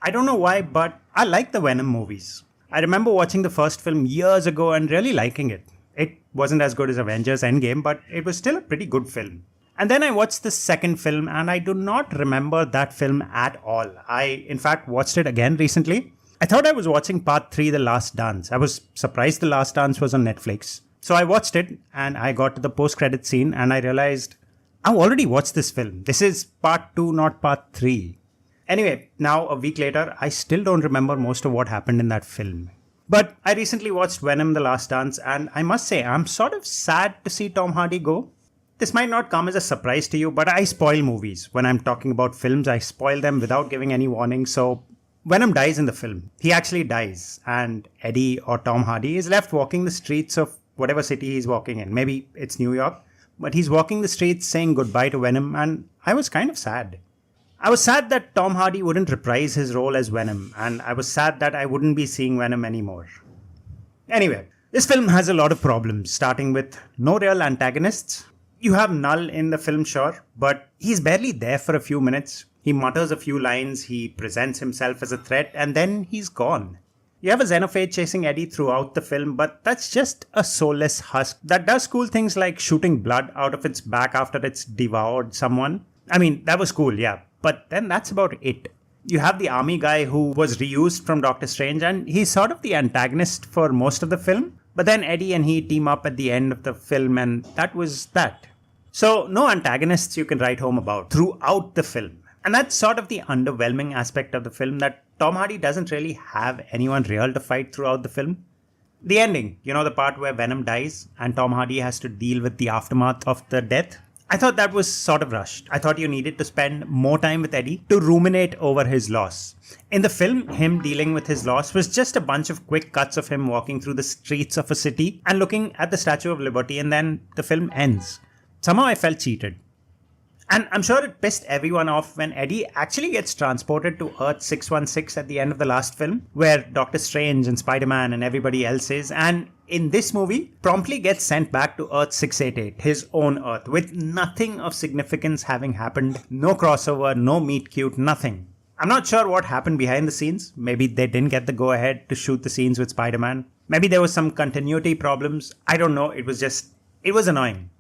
I don't know why, but I like the Venom movies. I remember watching the first film years ago and really liking it. It wasn't as good as Avengers Endgame, but it was still a pretty good film. And then I watched the second film and I do not remember that film at all. I, in fact, watched it again recently. I thought I was watching part 3, The Last Dance. I was surprised The Last Dance was on Netflix. So I watched it and I got to the post-credit scene and I realized I've already watched this film. This is part 2, not part 3. Anyway, now a week later, I still don't remember most of what happened in that film. But I recently watched Venom The Last Dance and I must say I'm sort of sad to see Tom Hardy go. This might not come as a surprise to you, but I spoil movies. When I'm talking about films, I spoil them without giving any warning. So Venom dies in the film. He actually dies. And Eddie or Tom Hardy is left walking the streets of whatever city he's walking in. Maybe it's New York. But he's walking the streets saying goodbye to Venom. And I was kind of sad. I was sad that Tom Hardy wouldn't reprise his role as Venom. And I was sad that I wouldn't be seeing Venom anymore. Anyway, this film has a lot of problems, starting with no real antagonists. You have Null in the film, sure, but he's barely there for a few minutes. He mutters a few lines, he presents himself as a threat, and then he's gone. You have a Xenophage chasing Eddie throughout the film, but that's just a soulless husk that does cool things like shooting blood out of its back after it's devoured someone. I mean, that was cool, yeah, but then that's about it. You have the army guy who was reused from Doctor Strange, and he's sort of the antagonist for most of the film. But then Eddie and he team up at the end of the film, and that was that. So, no antagonists you can write home about throughout the film. And that's sort of the underwhelming aspect of the film, that Tom Hardy doesn't really have anyone real to fight throughout the film. The ending, the part where Venom dies and Tom Hardy has to deal with the aftermath of the death. I thought that was sort of rushed. I thought you needed to spend more time with Eddie to ruminate over his loss. In the film, him dealing with his loss was just a bunch of quick cuts of him walking through the streets of a city and looking at the Statue of Liberty, and then the film ends. Somehow I felt cheated. And I'm sure it pissed everyone off when Eddie actually gets transported to Earth 616 at the end of the last film, where Doctor Strange and Spider-Man and everybody else is, and in this movie, promptly gets sent back to Earth 688, his own Earth, with nothing of significance having happened, no crossover, no meet cute, nothing. I'm not sure what happened behind the scenes. Maybe they didn't get the go-ahead to shoot the scenes with Spider-Man. Maybe there was some continuity problems. I don't know. It was annoying.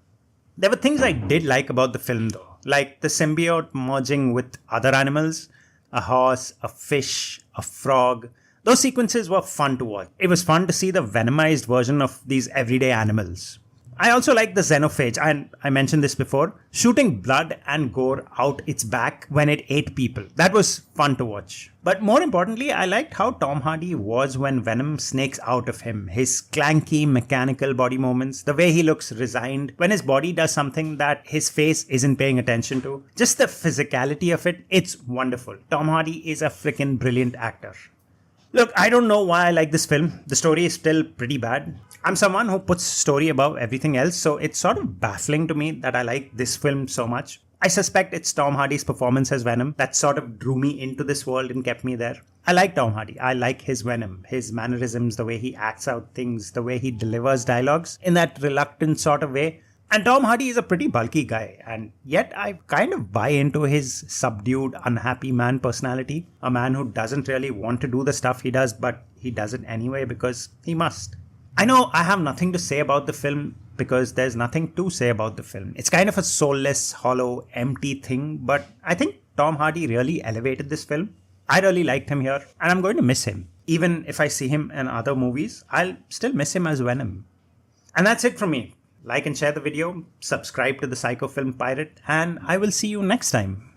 There were things I did like about the film though, like the symbiote merging with other animals, a horse, a fish, a frog. Those sequences were fun to watch. It was fun to see the venomized version of these everyday animals. I also like the Xenophage, and I mentioned this before, shooting blood and gore out its back when it ate people. That was fun to watch. But more importantly, I liked how Tom Hardy was when Venom snakes out of him. His clanky, mechanical body movements, the way he looks resigned when his body does something that his face isn't paying attention to. Just the physicality of it, it's wonderful. Tom Hardy is a freaking brilliant actor. Look, I don't know why I like this film. The story is still pretty bad. I'm someone who puts story above everything else, so it's sort of baffling to me that I like this film so much. I suspect it's Tom Hardy's performance as Venom that sort of drew me into this world and kept me there. I like Tom Hardy. I like his Venom, his mannerisms, the way he acts out things, the way he delivers dialogues in that reluctant sort of way. And Tom Hardy is a pretty bulky guy, and yet I kind of buy into his subdued, unhappy man personality. A man who doesn't really want to do the stuff he does, but he does it anyway because he must. I know I have nothing to say about the film because there's nothing to say about the film. It's kind of a soulless, hollow, empty thing, but I think Tom Hardy really elevated this film. I really liked him here, and I'm going to miss him. Even if I see him in other movies, I'll still miss him as Venom. And that's it from me. Like and share the video, subscribe to the Psycho Film Pirate, and I will see you next time.